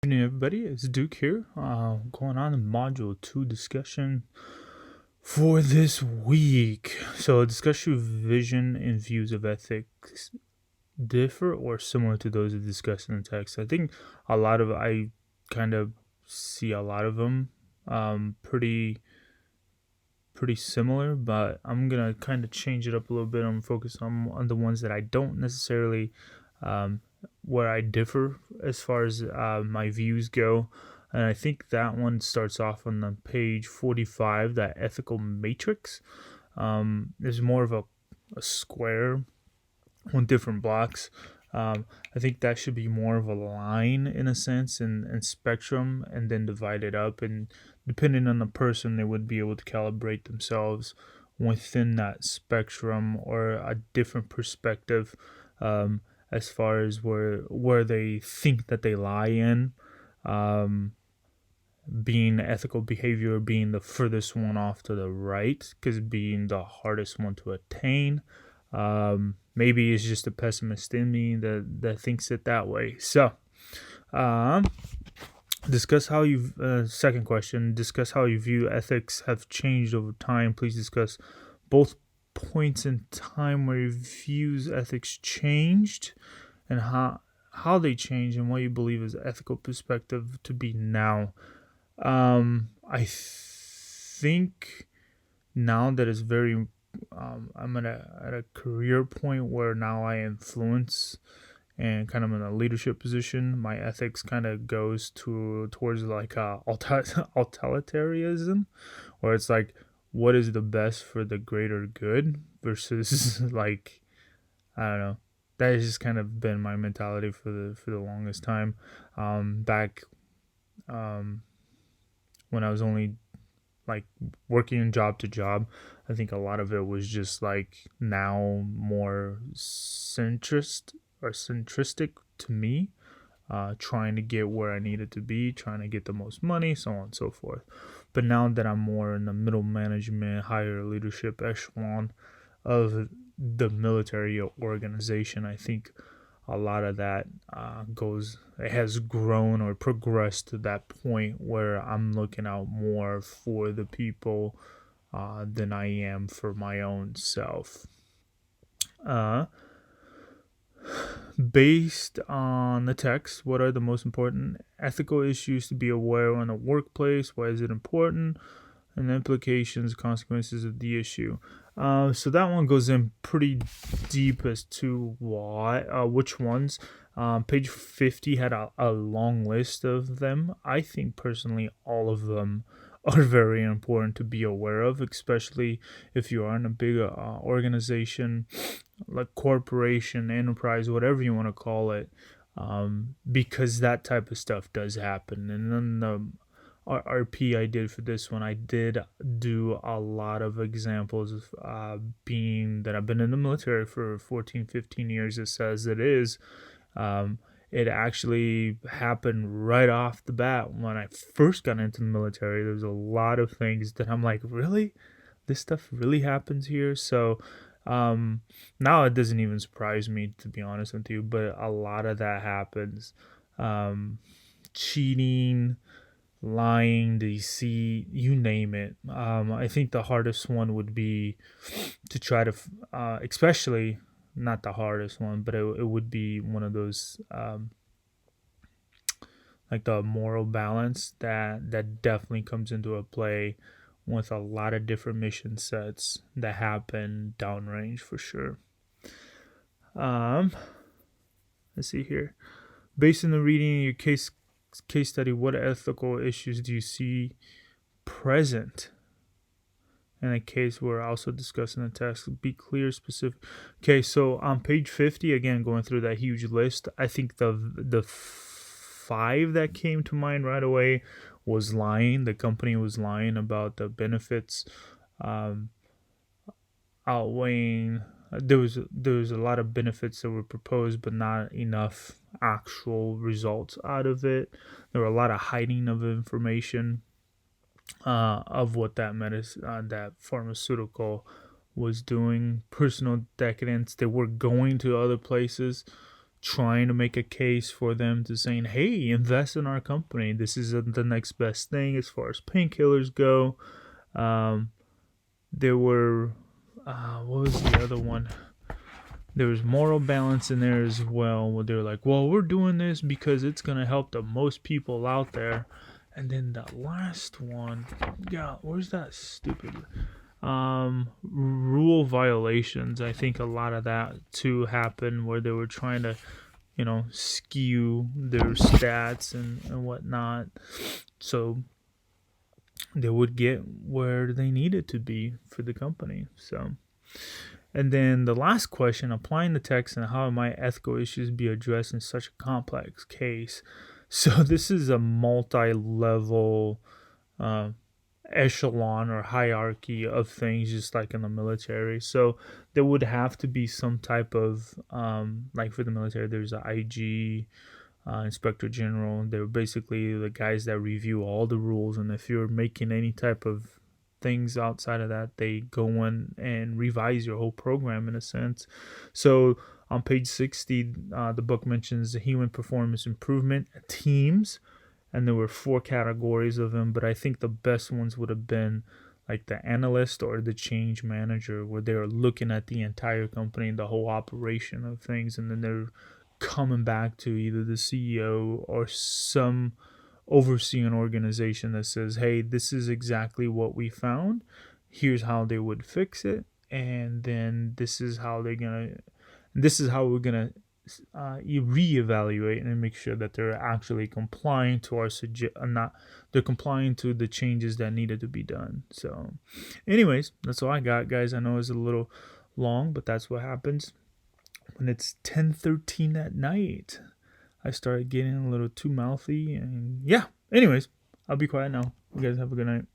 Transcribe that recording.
Good evening, everybody. It's Duke here. Going on the module 2 discussion for this week. So, discuss your vision and views of ethics differ or similar to those discussed in the text. I think I kind of see a lot of them pretty similar, but I'm gonna kind of change it up a little bit. I'm focus on the ones that I don't necessarily um, where I differ as far as my views go. And I think that one starts off on the page 45, that ethical matrix. There's more of a square with different blocks. I think that should be more of a line in a sense and spectrum, and then divide it up. And depending on the person, they would be able to calibrate themselves within that spectrum or a different perspective, as far as where they think that they lie in. Um, being ethical behavior being the furthest one off to the right, because being the hardest one to attain. Maybe it's just a pessimist in me that thinks it that way. So, um, discuss how you. Second question: discuss how you view ethics have changed over time. Please discuss both points in time where your views ethics changed, and how they changed, and what you believe is ethical perspective to be now. I think now that it's very, I'm at a career point where now I influence and kind of in a leadership position. My ethics kind of goes towards like utilitarianism, where it's like what is the best for the greater good versus like I don't know. That has just kind of been my mentality for the longest time. Back um, when I was only like working job to job, I think a lot of it was just like now more centristic to me, trying to get where I needed to be, trying to get the most money, so on and so forth. But now that I'm more in the middle management, higher leadership echelon of the military organization, I think a lot of that it has grown or progressed to that point where I'm looking out more for the people than I am for my own self. Uh, Based on the text, what are the most important ethical issues to be aware of in the workplace? Why is it important? And the implications, consequences of the issue. So that one goes in pretty deep as to which ones. Page 50 had a long list of them. I think personally all of them are very important to be aware of, especially if you are in a big organization like corporation, enterprise, whatever you want to call it, because that type of stuff does happen. And then the RP I did for this one, I did do a lot of examples of being that I've been in the military for 14, 15 years. It says it is. Um, it actually happened right off the bat when I first got into the military. There's a lot of things that I'm like, really? This stuff really happens here? So um, now it doesn't even surprise me, to be honest with you, but a lot of that happens. Um, Cheating, lying, deceit, you name it. I think the hardest one would be to try to, especially not the hardest one, but it would be one of those like the moral balance that definitely comes into a play with a lot of different mission sets that happen downrange for sure. Um, let's see here. Based on the reading in your case study, what ethical issues do you see present in a case we're also discussing the text? Be clear, specific. Okay, so on page 50, again going through that huge list, I think the five that came to mind right away was lying. The company was lying about the benefits, um, outweighing. There was a lot of benefits that were proposed, but not enough actual results out of it. There were a lot of hiding of information of what that pharmaceutical was doing. Personal decadence. They were going to other places trying to make a case for them to saying, hey, invest in our company. This is the next best thing as far as painkillers go. There were, what was the other one? There was moral balance in there as well, where they're like, well, we're doing this because it's going to help the most people out there. And then the last one, yeah, where's that stupid rule violations? I think a lot of that too happened where they were trying to, skew their stats and whatnot, so they would get where they needed to be for the company. So, and then the last question, applying the text and how might ethical issues be addressed in such a complex case. So this is a multi-level echelon or hierarchy of things, just like in the military. So there would have to be some type of like for the military, there's a IG, inspector general. They're basically the guys that review all the rules, and if you're making any type of things outside of that, they go in and revise your whole program in a sense. So on page 60, the book mentions the human performance improvement teams, and there were 4 categories of them, but I think the best ones would have been like the analyst or the change manager, where they're looking at the entire company, the whole operation of things, and then they're coming back to either the CEO or some overseeing organization that says, hey, this is exactly what we found, here's how they would fix it, and then this is how we're gonna you reevaluate and make sure that they're actually complying to our they're complying to the changes that needed to be done. So anyways, that's all I got, guys. I know it's a little long, but that's what happens when it's 10:13 at night. I started getting a little too mouthy, and yeah, anyways, I'll be quiet now. You guys have a good night.